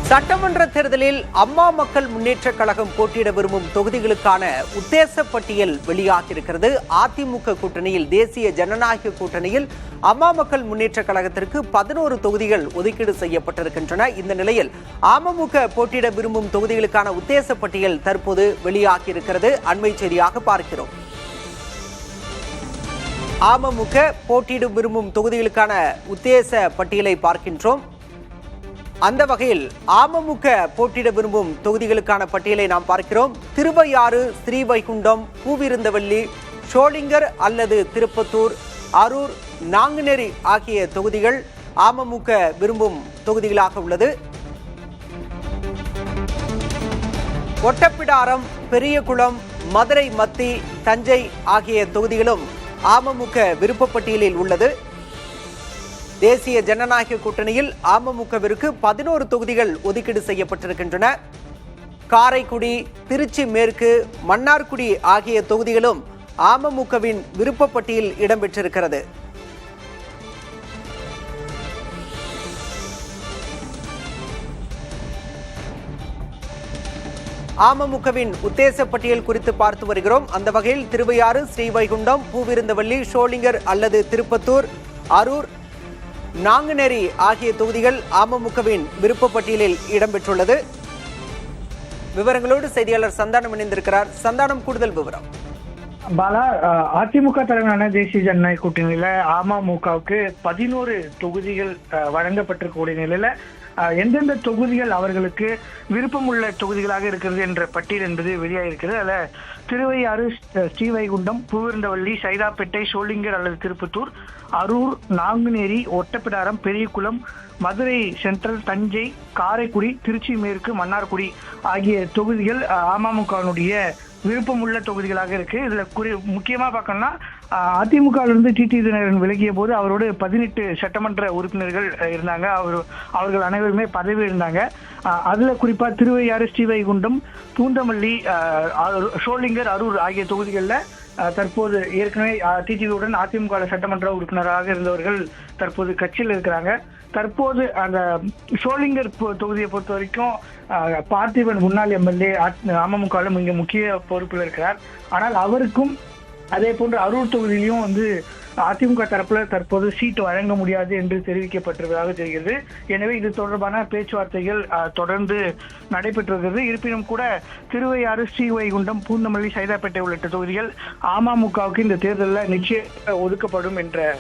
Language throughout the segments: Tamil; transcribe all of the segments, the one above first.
சட்டமன்ற தேர்தலில் அம்மா மக்கள் முன்னேற்ற கழகம் போட்டியிட விரும்பும் தொகுதிகளுக்கான உத்தேச பட்டியல் வெளியாகியிருக்கிறது. அதிமுக கூட்டணியில், தேசிய ஜனநாயக கூட்டணியில் அம்மா மக்கள் முன்னேற்ற கழகத்திற்கு 11 தொகுதிகள் ஒதுக்கீடு செய்யப்பட்டிருக்கின்றன. இந்த நிலையில் அமமுக போட்டியிட விரும்பும் தொகுதிகளுக்கான உத்தேச பட்டியல் தற்போது வெளியாகியிருக்கிறது. அண்மை செய்தியாக பார்க்கிறோம். அமமுக போட்டியிட விரும்பும் தொகுதிகளுக்கான உத்தேச பட்டியலை பார்க்கின்றோம். அந்த வகையில் அமமுக போட்டியிட விரும்பும் தொகுதிகளுக்கான பட்டியலை நாம் பார்க்கிறோம். திருவையாறு, ஸ்ரீவைகுண்டம், பூவிருந்தவல்லி, ஷோலிங்கர் அல்லது திருப்பத்தூர், அரூர், நாங்குநேரி ஆகிய தொகுதிகள் அமமுக விரும்பும் தொகுதிகளாக உள்ளது. ஒட்டப்பிடாரம், பெரியகுளம், மதுரை மத்தி, தஞ்சை ஆகிய தொகுதிகளும் அமமுக விருப்ப பட்டியலில் உள்ளது. தேசிய ஜனநாயக கூட்டணியில் அமமுகவிற்கு 11 தொகுதிகள் ஒதுக்கீடு செய்யப்பட்டிருக்கின்றன. காரைக்குடி, திருச்சி மேற்கு, மன்னார்குடி ஆகிய தொகுதிகளும் அமமுகவின் விருப்ப பட்டியலில் இடம்பெற்றிருக்கிறது. அமமுகவின் உத்தேச பட்டியல் குறித்து பார்த்து வருகிறோம். அந்த வகையில் திருவையாறு, ஸ்ரீவைகுண்டம், பூவிருந்தவல்லி, ஷோலிங்கர் அல்லது திருப்பத்தூர், அரூர், நாங்குநேரி ஆகிய தொகுதிகள் அமமுகவின் விருப்ப பட்டியலில் இடம்பெற்றுள்ளது. விவரங்களோடு செய்தியாளர் சந்தானம் இணைந்திருக்கிறார். சந்தானம், கூடுதல் விவரம். பாலா, அதிமுக தலைமையிலான தேசிய ஜனநாயக கூட்டணியில அமமுகவுக்கு 11 தொகுதிகள் வழங்கப்பட்டிருக்கக்கூடிய நிலையில எந்தெந்த தொகுதிகள் அவர்களுக்கு விருப்பம் உள்ள தொகுதிகளாக இருக்கிறது என்ற பட்டியல் என்பது வெளியாகிருக்கிறது. அதில் திருவையாறு, ஸ்ரீவைகுண்டம், பூவிருந்தவல்லி, சைதாப்பேட்டை, ஷோலிங்கர் அல்லது திருப்பத்தூர், அரூர், நாங்குநேரி, ஒட்டப்பிடாரம், பெரியகுளம், மதுரை சென்ட்ரல், தஞ்சை, காரைக்குடி, திருச்சி மேற்கு, மன்னார்குடி ஆகிய தொகுதிகள் அமமுகவினுடைய விருப்பமுள்ள தொகுதிகளாக இருக்கு. இதுல முக்கியமா பார்க்கணும்னா அதிமுகவிலிருந்து டிடி தினகரன் விலகிய போது அவரோடு 18 சட்டமன்ற உறுப்பினர்கள் இருந்தாங்க. அவர்கள் அனைவருமே பதவி இருந்தாங்க. அதுல குறிப்பா திருவையாறு, ஸ்ரீவைகுண்டம், பூந்தமல்லி, ஷோலிங்கர், அரூர் ஆகிய தொகுதிகளில் தற்போது ஏற்கனவே டிடிவியுடன் அதிமுக சட்டமன்ற உறுப்பினராக இருந்தவர்கள் தற்போது கட்சியில் இருக்கிறாங்க. தற்போது அந்த ஷோலிங்கர் தொகுதியை பொறுத்த வரைக்கும் பார்த்திபன் முன்னாள் எம்எல்ஏ அமமுகவிலும் இங்க முக்கிய பொறுப்பில் இருக்கிறார். ஆனால் அவருக்கும் அதே போன்று அரூர் தொகுதியிலையும் அதிமுக தரப்புல தற்போது சீட்டு வழங்க முடியாது என்று தெரிவிக்கப்பட்டிருப்பதாக தெரிகிறது. எனவே இது தொடர்பான பேச்சுவார்த்தைகள் தொடர்ந்து நடைபெற்று வருகிறது. இருப்பினும் கூட திருவையாறு, ஸ்ரீவைகுண்டம், பூந்தமல்லி, சைதாப்பேட்டை உள்ளிட்ட தொகுதிகள் அமமுகவுக்கு இந்த தேர்தலில் நிச்சயம் ஒதுக்கப்படும் என்ற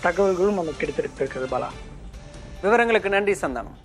தகவல்களும் நமக்கு கிடைத்திருக்கிறது. பாலா, விவரங்களுக்கு நன்றி சந்தானம்.